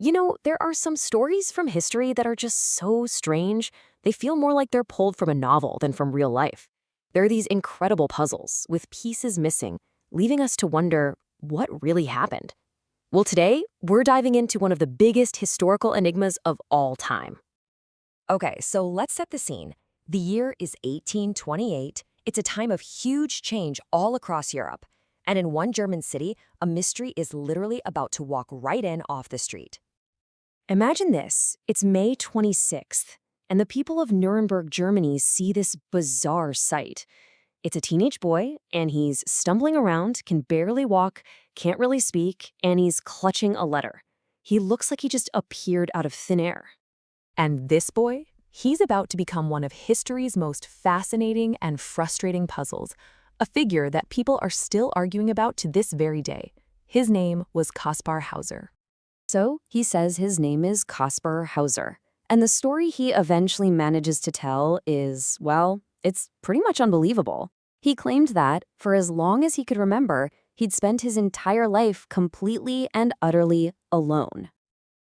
There are some stories from history that are just so strange, they feel more like they're pulled from a novel than from real life. There are these incredible puzzles with pieces missing, leaving us to wonder what really happened. Well, today, we're diving into one of the biggest historical enigmas of all time. Okay, so let's set the scene. The year is 1828. It's a time of huge change all across Europe. And in one German city, a mystery is literally about to walk right in off the street. Imagine this. It's May 26th, and the people of Nuremberg, Germany see this bizarre sight. It's a teenage boy, and he's stumbling around, can barely walk, can't really speak, and he's clutching a letter. He looks like he just appeared out of thin air. And this boy? He's about to become one of history's most fascinating and frustrating puzzles, a figure that people are still arguing about to this very day. His name was Kaspar Hauser. So he says his name is Kaspar Hauser. And the story he eventually manages to tell is, well, it's pretty much unbelievable. He claimed that, for as long as he could remember, he'd spent his entire life completely and utterly alone.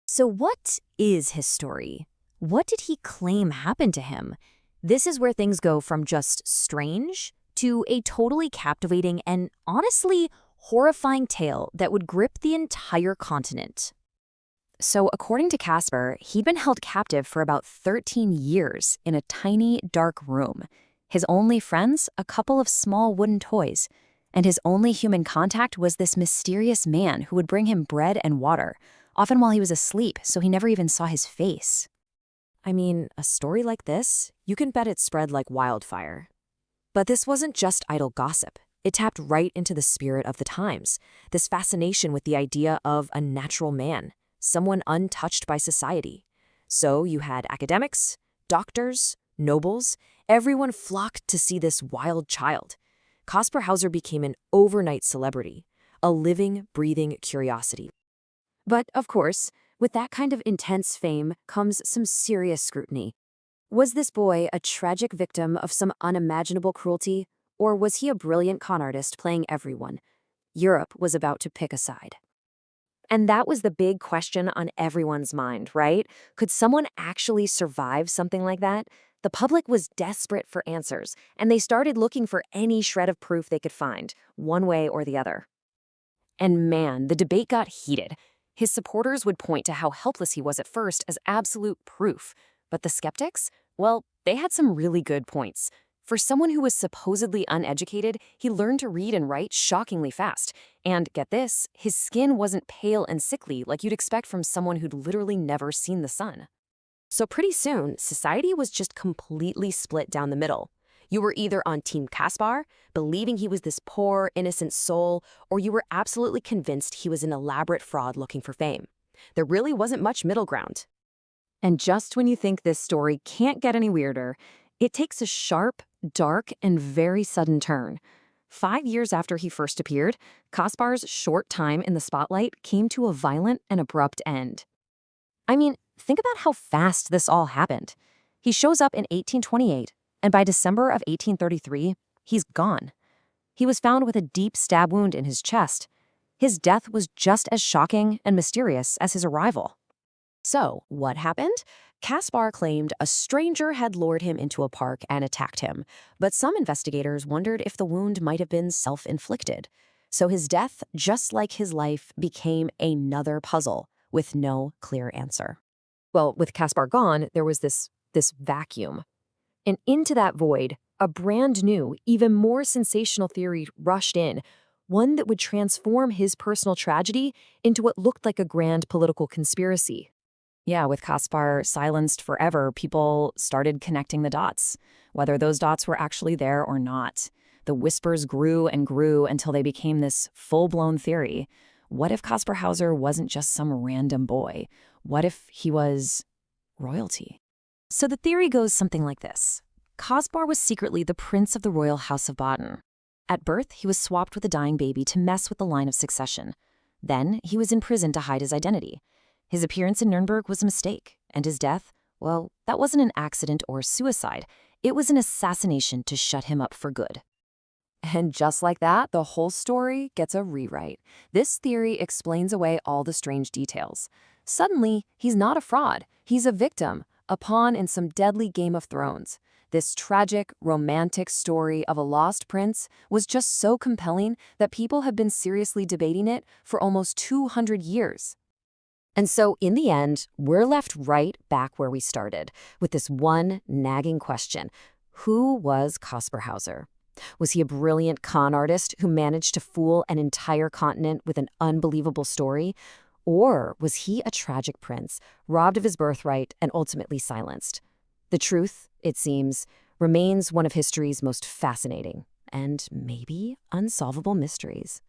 So what is his story? What did he claim happened to him? This is where things go from just strange to a totally captivating and honestly horrifying tale that would grip the entire continent. So according to Kaspar, he'd been held captive for about 13 years in a tiny, dark room. His only friends, a couple of small wooden toys. And his only human contact was this mysterious man who would bring him bread and water, often while he was asleep, so he never even saw his face. I mean, a story like this, you can bet it spread like wildfire. But this wasn't just idle gossip. It tapped right into the spirit of the times, this fascination with the idea of a natural man, someone untouched by society. So you had academics, doctors, nobles, everyone flocked to see this wild child. Kaspar Hauser became an overnight celebrity, a living, breathing curiosity. But, of course, with that kind of intense fame comes some serious scrutiny. Was this boy a tragic victim of some unimaginable cruelty, or was he a brilliant con artist playing everyone? Europe was about to pick a side. And that was the big question on everyone's mind, right? Could someone actually survive something like that? The public was desperate for answers, and they started looking for any shred of proof they could find, one way or the other. And man, the debate got heated. His supporters would point to how helpless he was at first as absolute proof. But the skeptics? Well, they had some really good points. For someone who was supposedly uneducated, he learned to read and write shockingly fast. And get this, his skin wasn't pale and sickly like you'd expect from someone who'd literally never seen the sun. So pretty soon, society was just completely split down the middle. You were either on Team Kaspar, believing he was this poor, innocent soul, or you were absolutely convinced he was an elaborate fraud looking for fame. There really wasn't much middle ground. And just when you think this story can't get any weirder, it takes a sharp, dark, and very sudden turn. 5 years after he first appeared, Kaspar's short time in the spotlight came to a violent and abrupt end. I mean, think about how fast this all happened. He shows up in 1828, and by December of 1833, he's gone. He was found with a deep stab wound in his chest. His death was just as shocking and mysterious as his arrival. So, what happened? Kaspar claimed a stranger had lured him into a park and attacked him, but some investigators wondered if the wound might have been self-inflicted. So his death, just like his life, became another puzzle with no clear answer. Well, with Kaspar gone, there was this vacuum. And into that void, a brand new, even more sensational theory rushed in, one that would transform his personal tragedy into what looked like a grand political conspiracy. Yeah, with Kaspar silenced forever, people started connecting the dots, whether those dots were actually there or not. The whispers grew and grew until they became this full-blown theory. What if Kaspar Hauser wasn't just some random boy? What if he was royalty? So the theory goes something like this. Kaspar was secretly the prince of the royal house of Baden. At birth, he was swapped with a dying baby to mess with the line of succession. Then, he was in prison to hide his identity. His appearance in Nuremberg was a mistake, and his death, well, that wasn't an accident or suicide. It was an assassination to shut him up for good. And just like that, the whole story gets a rewrite. This theory explains away all the strange details. Suddenly, he's not a fraud. He's a victim, a pawn in some deadly Game of Thrones. This tragic, romantic story of a lost prince was just so compelling that people have been seriously debating it for almost 200 years. And so, in the end, we're left right back where we started, with this one nagging question. Who was Caspar Hauser? Was he a brilliant con artist who managed to fool an entire continent with an unbelievable story? Or was he a tragic prince, robbed of his birthright and ultimately silenced? The truth, it seems, remains one of history's most fascinating and maybe unsolvable mysteries.